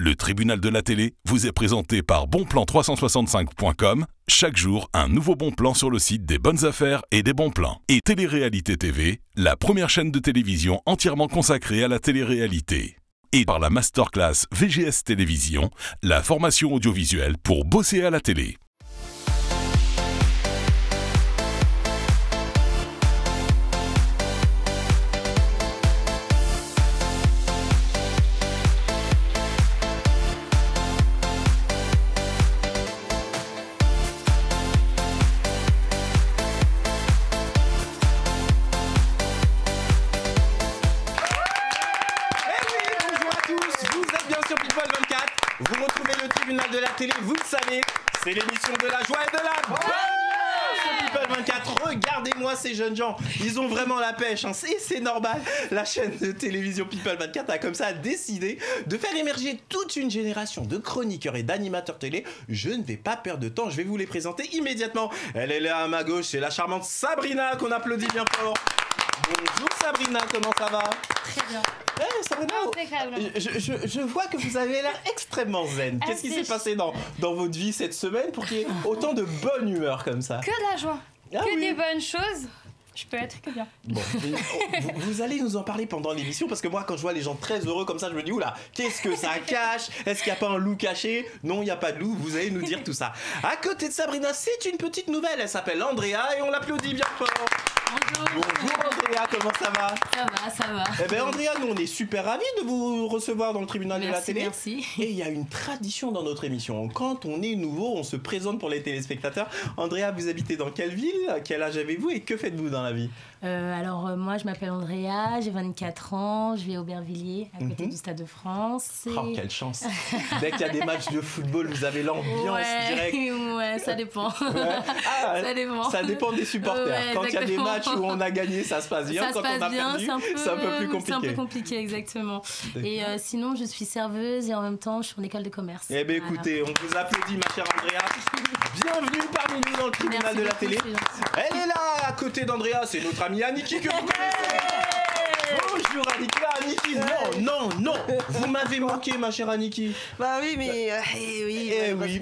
Le tribunal de la télé vous est présenté par bonplan365.com. Chaque jour, un nouveau bon plan sur le site des bonnes affaires et des bons plans. Et Télé-Réalité TV, la première chaîne de télévision entièrement consacrée à la télé-réalité. Et par la masterclass VGS Télévision, la formation audiovisuelle pour bosser à la télé. Vous retrouvez le tribunal de la télé, vous le savez, c'est l'émission de la joie et de la bonne sur People 24. Regardez-moi ces jeunes gens, ils ont vraiment la pêche, hein. C'est normal. La chaîne de télévision People 24 a comme ça décidé de faire émerger toute une génération de chroniqueurs et d'animateurs télé. Je ne vais pas perdre de temps, je vais vous les présenter immédiatement. Elle est là à ma gauche, c'est la charmante Sabrina qu'on applaudit bien fort. Bonjour Sabrina, comment ça va? Très bien. Hey, Sabrina, je vois que vous avez l'air extrêmement zen. Qu'est-ce qui s'est passé dans votre vie cette semaine pour qu'il y ait autant de bonne humeur comme ça? Que de la joie, des bonnes choses. Je peux être que bien. Bon, vous allez nous en parler pendant l'émission parce que moi quand je vois les gens très heureux comme ça je me dis oula, qu'est-ce que ça cache? Est-ce qu'il n'y a pas un loup caché? Non, il n'y a pas de loup, vous allez nous dire tout ça. À côté de Sabrina, c'est une petite nouvelle, elle s'appelle Andrea et on l'applaudit bien fort. Bonjour. Bonjour Andrea, comment ça va? Ça va. Eh bien Andrea, nous on est super ravis de vous recevoir dans le tribunal de la télé. Merci. Et il y a une tradition dans notre émission. Quand on est nouveau, on se présente pour les téléspectateurs. Andrea, vous habitez dans quelle ville? Quel âge avez-vous et que faites-vous dans la vie? Moi je m'appelle Andrea, j'ai 24 ans, je vis à Aubervilliers, à côté du Stade de France. Oh, quelle chance! Dès qu'il y a des matchs de football, vous avez l'ambiance directe. Ouais, ça dépend. Ça dépend. Ça dépend des supporters. Ouais, quand il y a des matchs où on a gagné, ça se passe bien. Quand on a perdu, c'est un peu plus compliqué. C'est un peu compliqué, exactement. Et sinon, je suis serveuse et en même temps, je suis en école de commerce. Eh bien, écoutez, on vous applaudit, ma chère Andrea. Bienvenue parmi nous dans le tribunal de la télé. Elle est là, à côté d'Andrea, c'est notre amie Aniki que vous connaissez. Bonjour Aniki. Non, vous m'avez manqué, ma chère Aniki. Bah oui, mais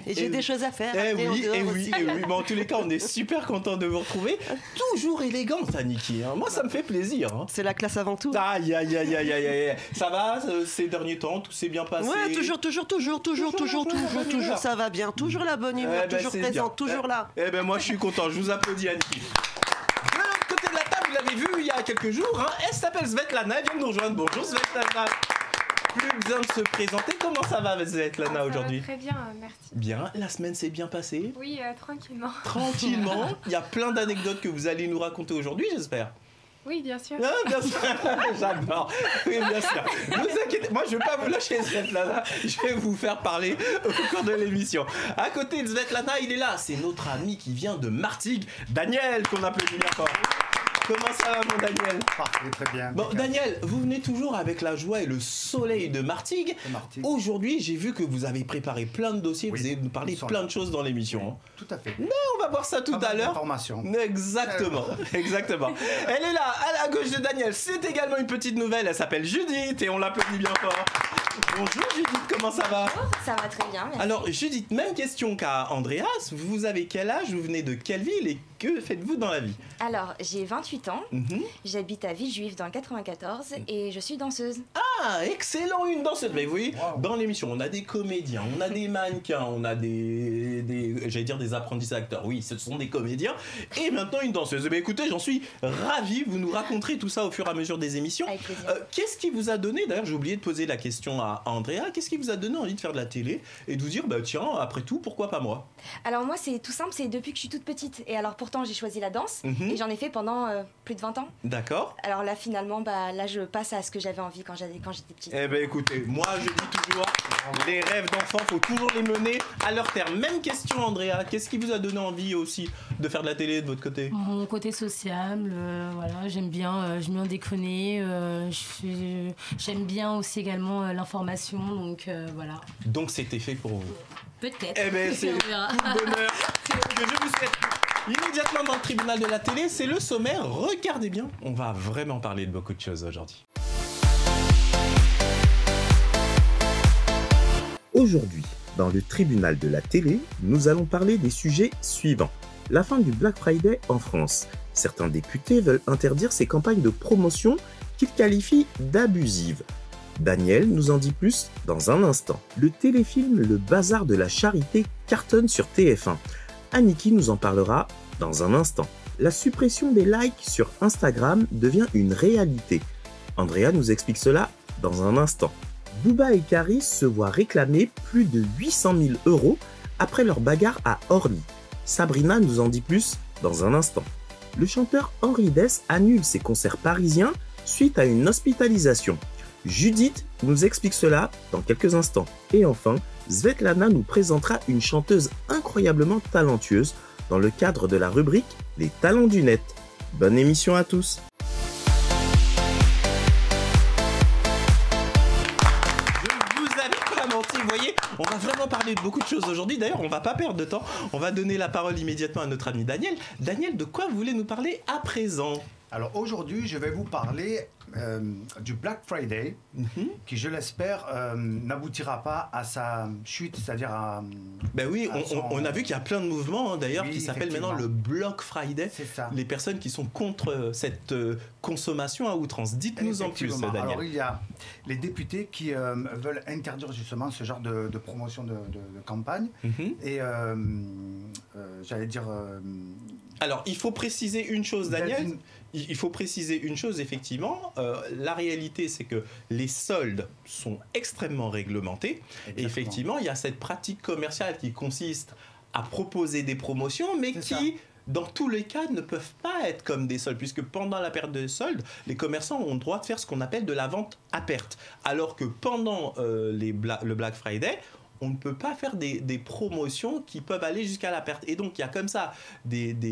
j'ai des choses à faire. Oui. Mais en tous les cas, on est super content de vous retrouver. Toujours élégante, Aniki. Hein. Moi, ça me fait plaisir. Hein. C'est la classe avant tout. Aïe. Ça va ces derniers temps? Tout s'est bien passé? Ouais, toujours, ça va bien. Toujours la bonne humeur, toujours présente, toujours là. Eh ben moi, je suis content. Je vous applaudis, Aniki. De l'autre côté de la table, vous l'avez vu il y a quelques jours, hein, elle s'appelle Svetlana, elle vient de nous rejoindre. Bonjour Svetlana. Plus besoin de se présenter. Comment ça va Svetlana aujourd'hui? Très bien, merci. Bien, la semaine s'est bien passée? Oui, tranquillement. Tranquillement. Il y a plein d'anecdotes que vous allez nous raconter aujourd'hui, j'espère. Oui, bien sûr. Ah, bien sûr. J'adore. Oui, bien sûr. Ne vous inquiétez, moi je ne vais pas vous lâcher Svetlana. Je vais vous faire parler au cours de l'émission. À côté de Svetlana, il est là. C'est notre ami qui vient de Martigues, Daniel, qu'on applaudit bien fort. Comment ça va, mon Daniel? Parfait, très bien. Bon, Daniel, vous venez toujours avec la joie et le soleil de Martigues. Aujourd'hui, j'ai vu que vous avez préparé plein de dossiers. Oui, vous allez nous parler de plein de choses dans l'émission. Oui, tout à fait. Mais on va voir ça tout à l'heure. Exactement. Elle est là, à la gauche de Daniel. C'est également une petite nouvelle. Elle s'appelle Judith et on l'applaudit bien fort. Bonjour Judith, comment ça va? Ça va très bien, merci. Alors Judith, même question qu'à Andreas. Vous avez quel âge? Vous venez de quelle ville et que faites-vous dans la vie? Alors, j'ai 28 ans, j'habite à Villejuif dans le 94 et je suis danseuse. Ah, excellent, une danseuse. Mais oui, dans l'émission, on a des comédiens, on a des mannequins, on a j'allais dire des apprentis acteurs. Oui, ce sont des comédiens. Et maintenant, une danseuse. Mais écoutez, j'en suis ravi. Vous nous raconterez tout ça au fur et à mesure des émissions. Avec plaisir. Qu'est-ce qui vous a donné, d'ailleurs, j'ai oublié de poser la question à Andrea, qu'est-ce qui vous a donné envie de faire de la télé et de vous dire, bah tiens, après tout, pourquoi pas moi? Alors moi, c'est tout simple, c'est depuis que je suis toute petite. Et alors pourtant, j'ai choisi la danse et j'en ai fait pendant plus de 20 ans. D'accord. Alors là, finalement, là, je passe à ce que j'avais envie quand j'étais petite. Eh ben écoutez, moi je dis toujours, les rêves d'enfants, faut toujours les mener à leur terme. Même question, Andrea, qu'est-ce qui vous a donné envie aussi de faire de la télé de votre côté? Mon côté sociable, voilà, j'aime bien déconner, j'aime bien aussi également l'information, donc voilà. Donc c'était fait pour vous? Peut-être. Eh ben c'est tout le bonheur que je vous souhaite. Immédiatement dans le tribunal de la télé, c'est le sommaire. Regardez bien, on va vraiment parler de beaucoup de choses aujourd'hui. Aujourd'hui, dans le tribunal de la télé, nous allons parler des sujets suivants. La fin du Black Friday en France. Certains députés veulent interdire ces campagnes de promotion qu'ils qualifient d'abusives. Daniel nous en dit plus dans un instant. Le téléfilm Le Bazar de la Charité cartonne sur TF1. Aniki nous en parlera dans un instant. La suppression des likes sur Instagram devient une réalité. Andrea nous explique cela dans un instant. Booba et Karis se voient réclamer plus de 800 000 € après leur bagarre à Orly. Sabrina nous en dit plus dans un instant. Le chanteur Henri Dess annule ses concerts parisiens suite à une hospitalisation. Judith nous explique cela dans quelques instants. Et enfin, Svetlana nous présentera une chanteuse incroyablement talentueuse dans le cadre de la rubrique Les talents du net. Bonne émission à tous. Vous voyez, on va vraiment parler de beaucoup de choses aujourd'hui. D'ailleurs, on va pas perdre de temps. On va donner la parole immédiatement à notre ami Daniel. Daniel, de quoi vous voulez nous parler à présent ? Alors aujourd'hui, je vais vous parler du Black Friday, qui, je l'espère, n'aboutira pas à sa chute, c'est-à-dire à... Ben oui, on a vu qu'il y a plein de mouvements, d'ailleurs, qui s'appellent maintenant le Black Friday. C'est ça. Les personnes qui sont contre cette consommation à outrance. Dites-nous en plus, Daniel. Alors il y a les députés qui veulent interdire justement ce genre de promotion de campagne. Et j'allais dire... Alors, il faut préciser une chose, Daniel. Il faut préciser une chose, effectivement. La réalité, c'est que les soldes sont extrêmement réglementés. Et effectivement, il y a cette pratique commerciale qui consiste à proposer des promotions, mais qui, dans tous les cas, ne peuvent pas être comme des soldes, puisque pendant la période de soldes, les commerçants ont le droit de faire ce qu'on appelle de la vente à perte. Alors que pendant le Black Friday, on ne peut pas faire des promotions qui peuvent aller jusqu'à la perte. Et donc, il y a comme ça des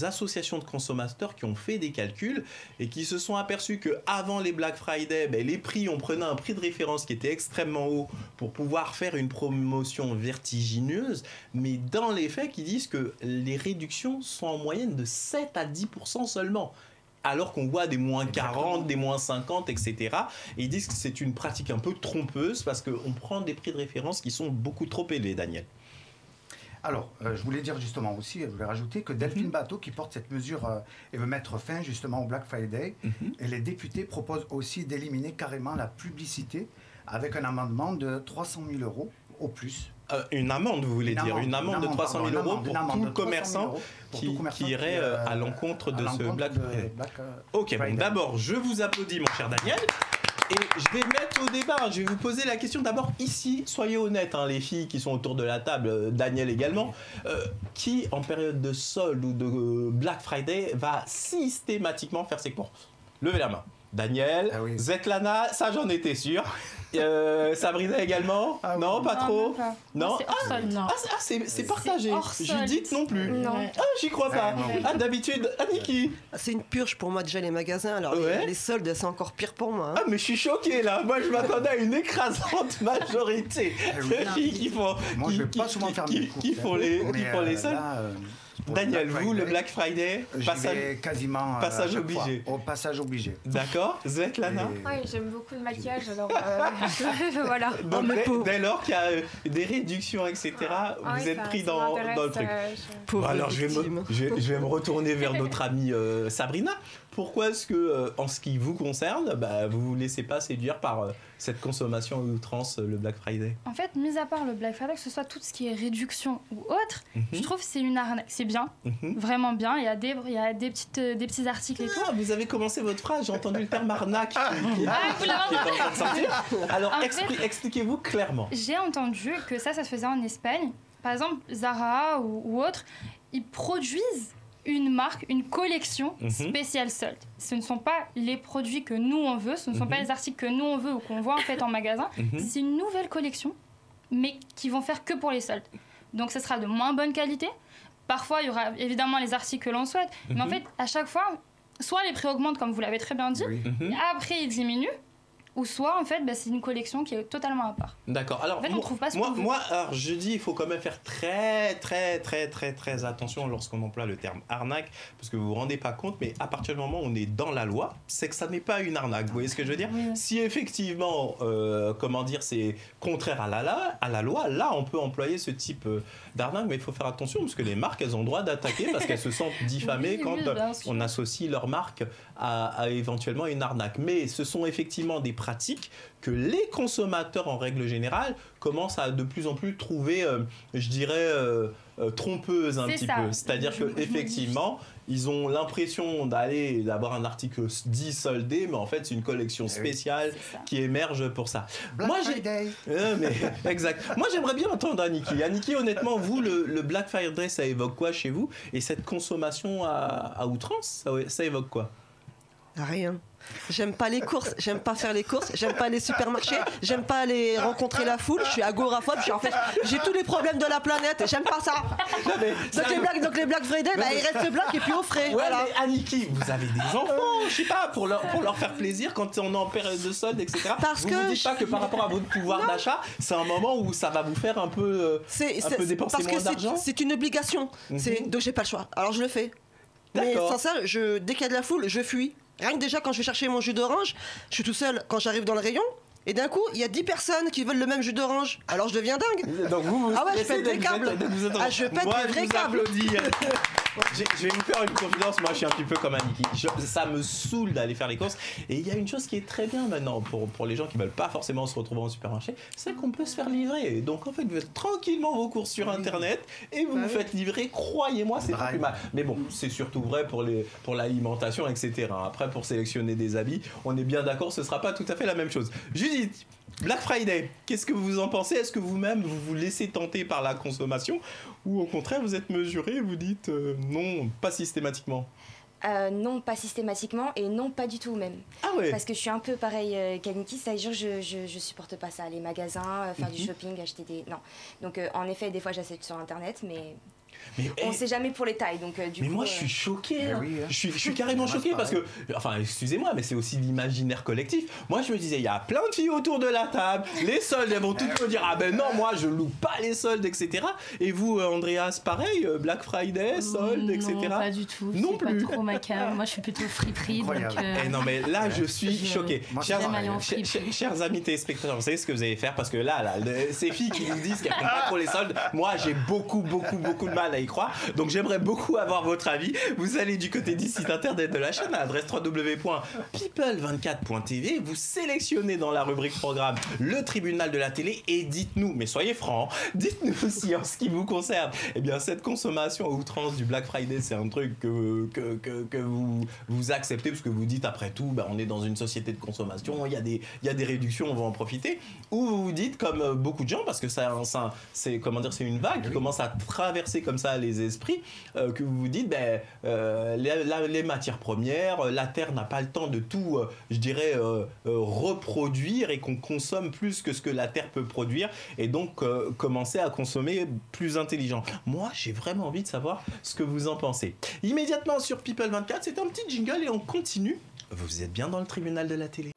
associations de consommateurs qui ont fait des calculs et qui se sont aperçus qu'avant les Black Friday, les prix, on prenait un prix de référence qui était extrêmement haut pour pouvoir faire une promotion vertigineuse. Mais dans les faits, qui disent que les réductions sont en moyenne de 7 à 10% seulement. Alors qu'on voit des moins 40, des moins 50, etc. Et ils disent que c'est une pratique un peu trompeuse parce qu'on prend des prix de référence qui sont beaucoup trop élevés, Daniel. Alors, je voulais dire justement aussi, je voulais rajouter que Delphine Batho, qui porte cette mesure et veut mettre fin justement au Black Friday, et les députés proposent aussi d'éliminer carrément la publicité avec un amendement de 300 000 € au plus. Une amende, vous voulez dire ? Une amende de 300 000 € pour tout commerçant qui irait à l'encontre de ce Black Friday. Ok, bon, d'abord, je vous applaudis, mon cher Daniel. Et je vais mettre au débat, je vais vous poser la question d'abord ici, soyez honnêtes, les filles qui sont autour de la table, Daniel également, qui en période de solde ou de Black Friday va systématiquement faire ses courses ? Levez la main. Daniel, Svetlana, ça j'en étais sûr. Sabrina également ? Non, pas trop. Non, c'est partagé. Judith non plus. Non. Ah, j'y crois pas. D'habitude, Aniki. C'est une purge pour moi déjà les magasins. Alors les soldes, c'est encore pire pour moi. Ah, mais je suis choqué là. Moi, je m'attendais à une écrasante majorité de filles qui font. Moi, je vais pas souvent faire mes courses. Qui font les soldes. Daniel, vous, le Black Friday, passage obligé. Au passage obligé. D'accord. Svetlana ? Oui, j'aime beaucoup le maquillage, alors voilà. Donc, dès lors qu'il y a des réductions, etc., vous êtes pris dans le truc. Bon, alors, je vais me retourner vers notre amie Sabrina. Pourquoi est-ce que, en ce qui vous concerne, vous ne vous laissez pas séduire par cette consommation à outrance, le Black Friday ? En fait, mis à part le Black Friday, que ce soit tout ce qui est réduction ou autre, je trouve que c'est une arnaque. C'est bien, vraiment bien. Il y a des petits articles et tout. Vous avez commencé votre phrase, j'ai entendu le terme arnaque. Alors, expliquez-vous clairement. J'ai entendu que ça se faisait en Espagne. Par exemple, Zara ou autre, ils produisent une marque, une collection spéciale solde. Ce ne sont pas les produits que nous on veut, ce ne sont pas les articles que nous on veut ou qu'on voit en fait en magasin. C'est une nouvelle collection, mais qui vont faire que pour les soldes. Donc ce sera de moins bonne qualité. Parfois il y aura évidemment les articles que l'on souhaite, mais en fait à chaque fois, soit les prix augmentent comme vous l'avez très bien dit, et après ils diminuent, ou soit en fait c'est une collection qui est totalement à part. D'accord. Alors en fait, on trouve pas ce qu'on veut. moi, alors je dis, il faut quand même faire très attention lorsqu'on emploie le terme arnaque, parce que vous vous rendez pas compte, mais à partir du moment où on est dans la loi, c'est que ça n'est pas une arnaque. Vous voyez ce que je veux dire ? Oui. Si effectivement, c'est contraire à la loi, là on peut employer ce type d'arnaque, mais il faut faire attention parce que les marques, elles ont le droit d'attaquer parce qu'elles se sentent diffamées quand on associe leur marque à éventuellement une arnaque. Mais ce sont effectivement des pratiques que les consommateurs en règle générale commencent à de plus en plus trouver, trompeuses un petit peu. C'est-à-dire qu'effectivement, ils ont l'impression d'avoir un article dit soldé, mais en fait c'est une collection spéciale qui émerge pour ça. Black Friday. Exact. Moi j'aimerais bien entendre Aniki. Aniki, honnêtement, vous, le Black Friday, ça évoque quoi chez vous ? Et cette consommation à outrance, ça évoque quoi ? Rien. J'aime pas les courses, j'aime pas faire les courses, j'aime pas les supermarchés, j'aime pas aller rencontrer la foule, je suis agoraphobe, j'ai tous les problèmes de la planète, j'aime pas ça. Donc les Black Friday, il reste black et puis au frais. Ouais, voilà. Mais Aniki, vous avez des enfants, je sais pas, pour leur faire plaisir quand on est en période de solde, etc. Vous dites pas que par rapport à votre pouvoir d'achat, c'est un moment où ça va vous faire un peu dépenser moins d'argent ? C'est une obligation, donc j'ai pas le choix, alors je le fais. Mais sans ça, dès qu'il y a de la foule, je fuis. Rien que déjà quand je vais chercher mon jus d'orange, je suis tout seul quand j'arrive dans le rayon. Et d'un coup, il y a 10 personnes qui veulent le même jus d'orange. Alors je deviens dingue. Donc vous je pète des câbles. Je pète des vrais câbles. Je vais vous faire une confidence. Moi, je suis un petit peu comme Aniki. Ça me saoule d'aller faire les courses. Et il y a une chose qui est très bien maintenant pour les gens qui ne veulent pas forcément se retrouver en supermarché, c'est qu'on peut se faire livrer. Donc en fait, vous faites tranquillement vos courses sur Internet et vous vous faites livrer. Croyez-moi, c'est pas plus mal. Mais bon, c'est surtout vrai pour l'alimentation, etc. Après, pour sélectionner des habits, on est bien d'accord, ce ne sera pas tout à fait la même chose. Judith, Black Friday, qu'est-ce que vous en pensez ? Est-ce que vous-même, vous vous laissez tenter par la consommation ou au contraire, vous êtes mesuré et vous dites non, pas systématiquement ? Non, pas systématiquement et non, pas du tout même. Ah ouais. Parce que je suis un peu pareil qu'Aniki, c'est-à-dire je supporte pas ça, les magasins, faire du shopping, acheter des... Non. Donc en effet, des fois j'achète sur Internet, mais on sait jamais pour les tailles. Donc, moi je suis choqué. Je suis carrément choqué parce que, enfin excusez-moi, mais c'est aussi l'imaginaire collectif. Moi je me disais, il y a plein de filles autour de la table, les soldes elles vont toutes me dire ah ben non, moi je loue pas les soldes, etc. Et vous Andreas, pareil, Black Friday, soldes, etc. Non, pas du tout. Non plus. Pas trop ma cam. Moi je suis plutôt friperie. Non mais là je suis choqué. Chers amis téléspectateurs, vous savez ce que vous allez faire parce que là ces filles qui nous disent qu'elles font pas trop les soldes, moi j'ai beaucoup de mal à y croire. Donc j'aimerais beaucoup avoir votre avis. Vous allez du côté du site internet de la chaîne à l'adresse www.people24.tv. Vous sélectionnez dans la rubrique programme le tribunal de la télé et dites-nous, mais soyez francs, dites-nous si en ce qui vous concerne, eh bien cette consommation à outrance du Black Friday, c'est un truc que vous acceptez parce que vous dites après tout, on est dans une société de consommation, il y a des réductions, on va en profiter. Ou vous vous dites comme beaucoup de gens, parce que c'est une vague qui commence à traverser comme ça les esprits, que vous vous dites les matières premières, la terre n'a pas le temps de tout reproduire et qu'on consomme plus que ce que la terre peut produire et donc commencer à consommer plus intelligent. Moi j'ai vraiment envie de savoir ce que vous en pensez. Immédiatement sur People 24, c'est un petit jingle et on continue. Vous êtes bien dans le tribunal de la télé.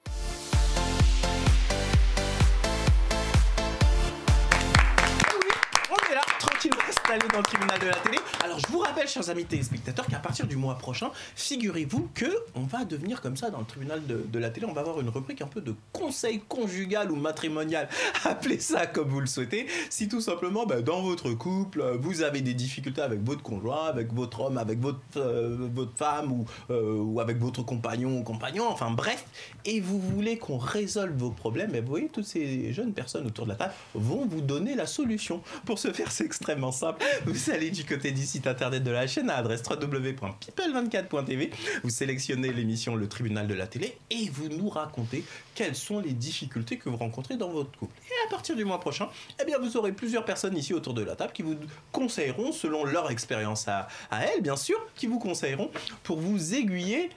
Installé dans le tribunal de la télé. Alors je vous rappelle, chers amis téléspectateurs, qu'à partir du mois prochain, figurez-vous qu'on va devenir comme ça dans le tribunal de la télé, on va avoir une rubrique un peu de conseil conjugal ou matrimonial, appelez ça comme vous le souhaitez. Si tout simplement dans votre couple vous avez des difficultés avec votre conjoint, avec votre homme, avec votre femme ou avec votre compagnon, enfin bref, et vous voulez qu'on résolve vos problèmes, vous voyez, toutes ces jeunes personnes autour de la table vont vous donner la solution. Pour ce faire, c'est extrêmement simple. Vous allez du côté du site internet de la chaîne à l'adresse www.people24.tv. Vous sélectionnez l'émission Le Tribunal de la télé et vous nous racontez quelles sont les difficultés que vous rencontrez dans votre couple. Et à partir du mois prochain, vous aurez plusieurs personnes ici autour de la table qui vous conseilleront, selon leur expérience à elles, bien sûr, qui vous conseilleront pour vous aiguiller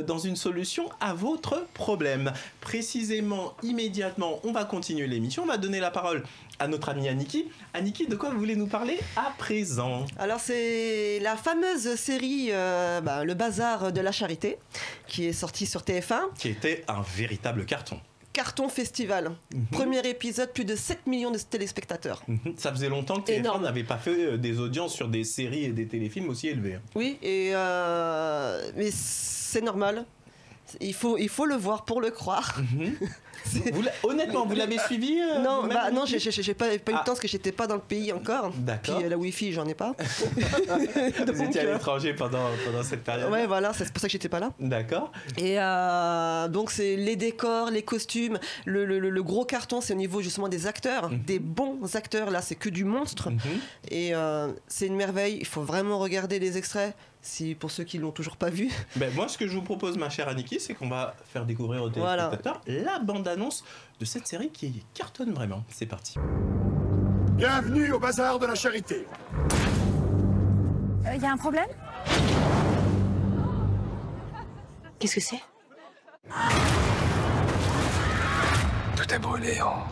dans une solution à votre problème. Précisément, immédiatement, on va continuer l'émission. On va donner la parole à notre amie Aniki. Aniki, de quoi vous voulez nous parler à présent ? Alors c'est la fameuse série Le Bazar de la Charité qui est sortie sur TF1. Qui était un véritable carton. carton festival. Premier épisode, plus de 7 millions de téléspectateurs. Ça faisait longtemps que TF1 n'avait pas fait des audiences sur des séries et des téléfilms aussi élevés. Oui, mais c'est normal. Il faut le voir pour le croire. Honnêtement, vous l'avez suivi Non, j'ai pas eu le temps parce que j'étais pas dans le pays encore. D'accord. Puis la Wi-Fi, j'en ai pas. Vous étiez à l'étranger pendant cette période. Ouais, voilà, c'est pour ça que j'étais pas là. D'accord. Et donc c'est les décors, les costumes, le gros carton, c'est au niveau justement des acteurs, des bons acteurs. Là, c'est que du monstre. Et c'est une merveille. Il faut vraiment regarder les extraits. Pour ceux qui l'ont toujours pas vu. Moi, ce que je vous propose, ma chère Aniki, c'est qu'on va faire découvrir aux téléspectateurs la bande-annonce de cette série qui cartonne vraiment. C'est parti. Bienvenue au bazar de la charité. Y a un problème? Qu'est-ce que c'est? Tout est brûlé en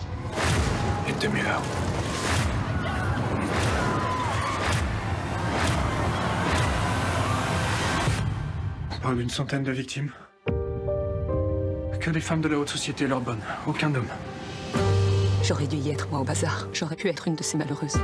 une demi-heure. On parle d'une centaine de victimes. Que des femmes de la haute société et leurs bonnes, aucun homme. J'aurais dû y être, moi, au bazar. J'aurais pu être une de ces malheureuses.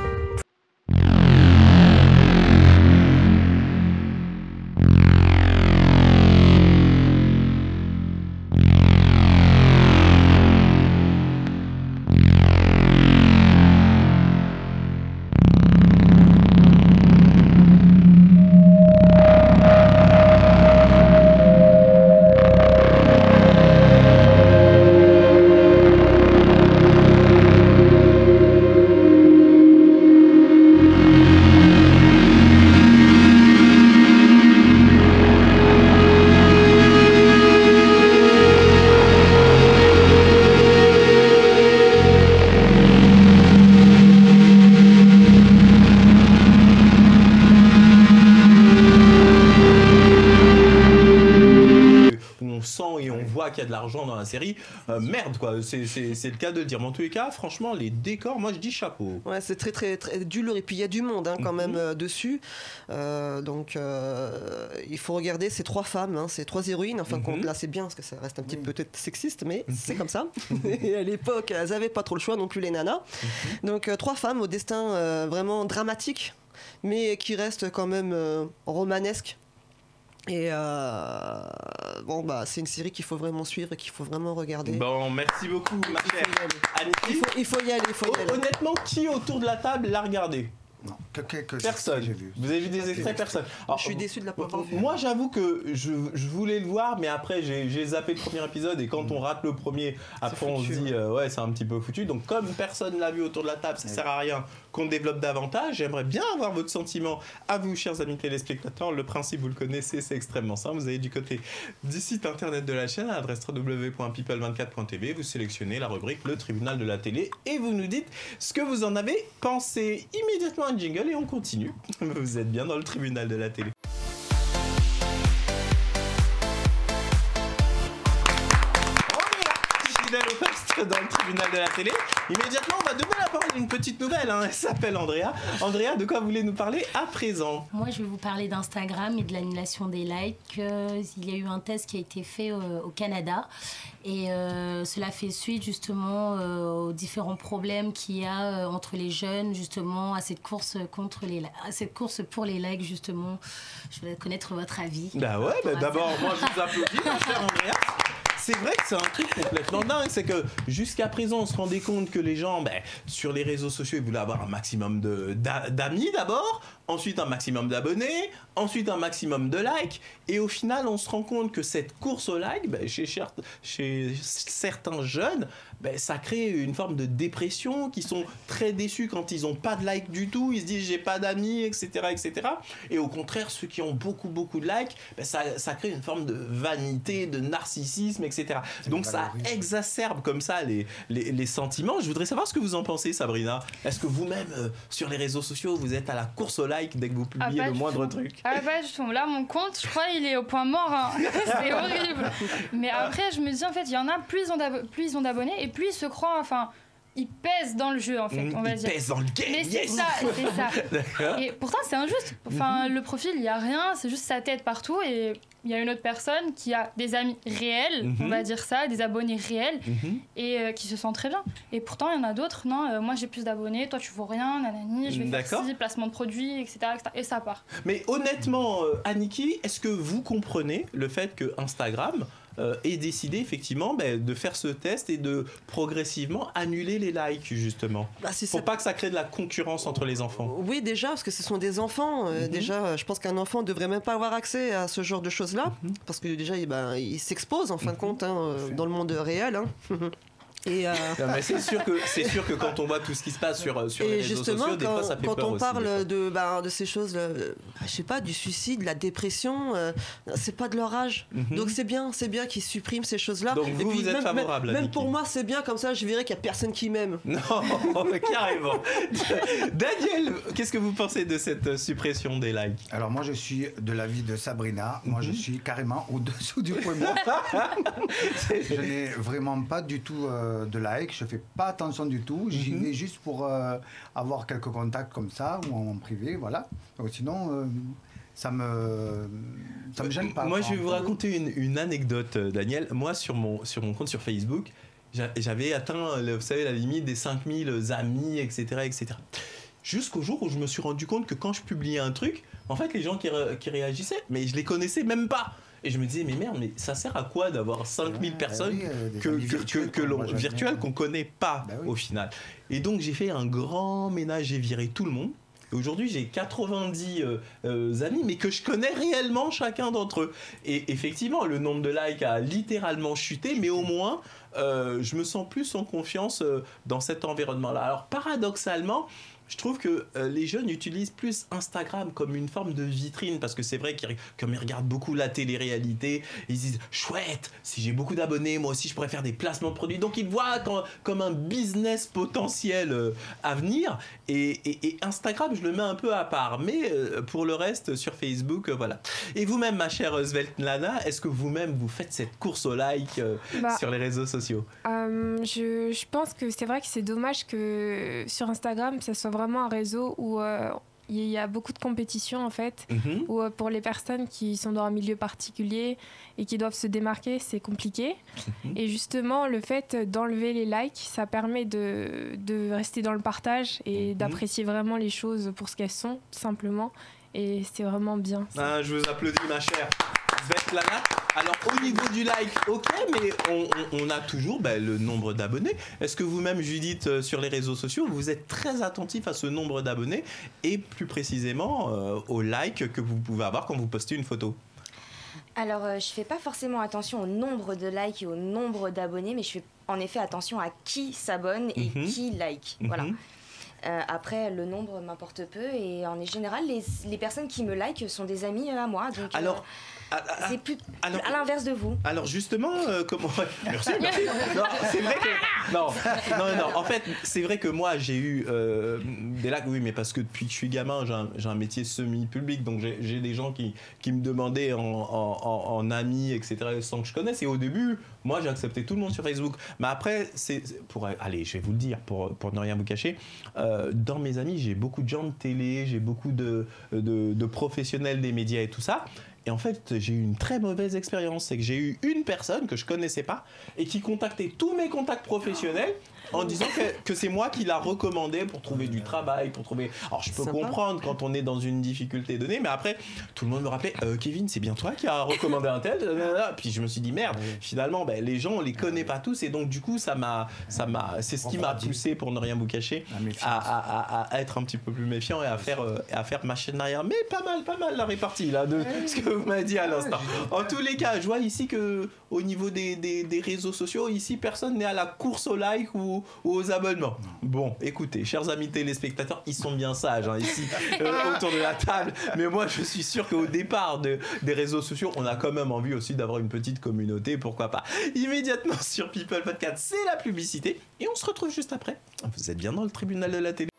Qu'il y a de l'argent dans la série, merde quoi, c'est le cas de le dire. Mais en tous les cas, franchement, les décors, moi je dis chapeau. Ouais, c'est très très très du lourd et puis il y a du monde quand même dessus. Donc il faut regarder ces 3 femmes, ces 3 héroïnes. Enfin là c'est bien parce que ça reste un petit peu peut-être sexiste, mais c'est comme ça. Et à l'époque, elles avaient pas trop le choix non plus les nanas. Donc 3 femmes au destin vraiment dramatique, mais qui restent quand même romanesque. Et c'est une série qu'il faut vraiment suivre et qu'il faut vraiment regarder. Bon, merci beaucoup, ma chère Aniki. Il faut y aller. Honnêtement, qui autour de la table l'a regardé? Non, que personne. J'ai vu. Vous avez vu des extraits? Personne. Alors, je suis déçu de la pas voir. Moi, j'avoue que je voulais le voir, mais après, j'ai zappé le premier épisode et quand on rate le premier, après on se dit ouais, c'est un petit peu foutu. Donc, comme personne l'a vu autour de la table, ça sert à rien qu'on développe davantage. J'aimerais bien avoir votre sentiment à vous, chers amis téléspectateurs. Le principe, vous le connaissez, c'est extrêmement simple. Vous allez du côté du site internet de la chaîne à l'adresse www.people24.tv. Vous sélectionnez la rubrique Le Tribunal de la télé et vous nous dites ce que vous en avez pensé. Immédiatement un jingle et on continue. Vous êtes bien dans le Tribunal de la télé. Au poste dans le tribunal de la télé. Immédiatement, on va donner la parole à une petite nouvelle. Elle s'appelle Andrea. Andrea, de quoi vous voulez nous parler à présent? Moi, je vais vous parler d'Instagram et de l'annulation des likes. Il y a eu un test qui a été fait au Canada et cela fait suite justement aux différents problèmes qu'il y a entre les jeunes, justement, à cette course pour les likes, justement. Je voulais connaître votre avis. D'abord, moi, je vous applaudis, ma chère Andrea. C'est vrai que c'est un truc complètement dingue, c'est que jusqu'à présent on se rendait compte que les gens sur les réseaux sociaux ils voulaient avoir un maximum d'amis d'abord, ensuite un maximum d'abonnés, ensuite un maximum de likes et au final on se rend compte que cette course au like chez certains jeunes ça crée une forme de dépression, qui sont très déçus quand ils n'ont pas de likes du tout, ils se disent j'ai pas d'amis, etc., et au contraire ceux qui ont beaucoup de likes ça crée une forme de vanité, de narcissisme, etc. Donc ça exacerbe comme ça les sentiments. Je voudrais savoir ce que vous en pensez, Sabrina. Est-ce que vous-même sur les réseaux sociaux vous êtes à la course au like dès que vous publiez le moindre truc? Pas du tout. Là mon compte je crois il est au point mort c'est horrible. Mais après je me dis en fait il y en a plus ils ont d'abonnés et plus ils se croient il pèse dans le jeu en fait, on va dire. Il pèse dans le game. Mais c'est ça, c'est ça. D'accord. Et pourtant c'est injuste. Enfin, le profil, il y a rien, c'est juste sa tête partout et il y a une autre personne qui a des amis réels, on va dire ça, des abonnés réels et qui se sent très bien. Et pourtant il y en a d'autres, non, moi j'ai plus d'abonnés, toi tu vaux rien, nanani, je vais faire ci, placement de produits, etc., etc. Et ça part. Mais honnêtement, Aniki, est-ce que vous comprenez le fait que Instagram ait décidé effectivement de faire ce test et de progressivement annuler les likes justement pour pas que ça crée de la concurrence entre les enfants? Oui, déjà, parce que ce sont des enfants. Déjà, je pense qu'un enfant ne devrait même pas avoir accès à ce genre de choses-là, parce que déjà, il s'expose en fin de compte dans le monde réel. Et non, mais c'est sûr que quand on voit tout ce qui se passe sur les réseaux sociaux, des fois ça fait peur aussi. Quand on parle de ces choses, je sais pas, du suicide, de la dépression, c'est pas de leur âge. Donc c'est bien qu'ils suppriment ces choses-là. Donc vous êtes favorable. Même pour moi, c'est bien, comme ça je verrai qu'il y a personne qui m'aime. Non, carrément. Daniel, qu'est-ce que vous pensez de cette suppression des likes? Alors moi je suis de l'avis de Sabrina. Moi je suis carrément au-dessous du poids. Je n'ai vraiment pas du tout de likes, je fais pas attention du tout, j'y vais juste pour avoir quelques contacts comme ça ou en privé, voilà. Sinon ça me gêne pas. Moi je vais vous raconter une anecdote, Daniel. Moi sur mon compte sur Facebook, j'avais atteint, vous savez, la limite des 5000 amis, etc., etc. Jusqu'au jour où je me suis rendu compte que quand je publiais un truc, en fait les gens qui réagissaient, mais je les connaissais même pas. Et je me disais, mais merde, mais ça sert à quoi d'avoir 5000 personnes virtuelles qu'on connaît pas au final? Et donc j'ai fait un grand ménage, j'ai viré tout le monde. Et aujourd'hui j'ai 90 amis, mais que je connais réellement chacun d'entre eux. Et effectivement, le nombre de likes a littéralement chuté, mais au moins je me sens plus en confiance dans cet environnement-là. Alors paradoxalement, je trouve que les jeunes utilisent plus Instagram comme une forme de vitrine, parce que c'est vrai comme ils regardent beaucoup la télé-réalité, ils se disent chouette, si j'ai beaucoup d'abonnés, moi aussi je pourrais faire des placements de produits. Donc ils voient comme un business potentiel à venir. Et Instagram, je le mets un peu à part. Mais pour le reste, sur Facebook, voilà. Et vous-même, ma chère Svetlana, est-ce que vous-même vous faites cette course au like sur les réseaux sociaux? Je pense que c'est vrai que c'est dommage que sur Instagram, ça soit vraiment un réseau où il y a beaucoup de compétition en fait, où pour les personnes qui sont dans un milieu particulier et qui doivent se démarquer, c'est compliqué. Et justement, le fait d'enlever les likes, ça permet de rester dans le partage et d'apprécier vraiment les choses pour ce qu'elles sont, tout simplement. Et c'est vraiment bien. Je vous applaudis, ma chère Svetlana. Alors au niveau du like, ok, mais on a toujours le nombre d'abonnés. Est-ce que vous-même, Judith, sur les réseaux sociaux, vous êtes très attentif à ce nombre d'abonnés et plus précisément au like que vous pouvez avoir quand vous postez une photo? Alors je fais pas forcément attention au nombre de likes et au nombre d'abonnés, mais je fais en effet attention à qui s'abonne et qui like. Voilà. Après, le nombre m'importe peu et en général, les personnes qui me like sont des amis à moi. Donc, c'est plus à l'inverse de vous. Alors justement, comment... Merci. Non, c'est vrai que... Non. En fait, c'est vrai que moi, j'ai eu des likes, oui, mais parce que depuis que je suis gamin, j'ai un métier semi-public, donc j'ai des gens qui me demandaient en amis, etc., sans que je connaisse. Et au début, moi, j'ai accepté tout le monde sur Facebook. Mais après, allez, je vais vous le dire, pour ne rien vous cacher, dans mes amis, j'ai beaucoup de gens de télé, j'ai beaucoup de professionnels des médias et tout ça. Et en fait, j'ai eu une très mauvaise expérience. C'est que j'ai eu une personne que je connaissais pas et qui contactait tous mes contacts professionnels en disant que c'est moi qui l'a recommandé pour trouver du travail, pour trouver... Alors, je peux comprendre quand on est dans une difficulté donnée, mais après, tout le monde me rappelait Kevin, c'est bien toi qui as recommandé un tel. Puis je me suis dit, merde, finalement, les gens, on les connaît pas tous. Et donc, du coup, c'est ce qui m'a poussé, pour ne rien vous cacher, à être un petit peu plus méfiant et à faire machine arrière. Mais pas mal la répartie là, de ce que vous m'avez dit à l'instant. En tous les cas, je vois ici qu'au niveau des réseaux sociaux, ici, personne n'est à la course au like ou aux abonnements. Bon, écoutez, chers amis téléspectateurs, ils sont bien sages ici autour de la table, mais moi je suis sûr qu'au départ des réseaux sociaux, on a quand même envie aussi d'avoir une petite communauté, pourquoi pas. Immédiatement sur People Podcast, c'est la publicité et on se retrouve juste après. Vous êtes bien dans le tribunal de la télé.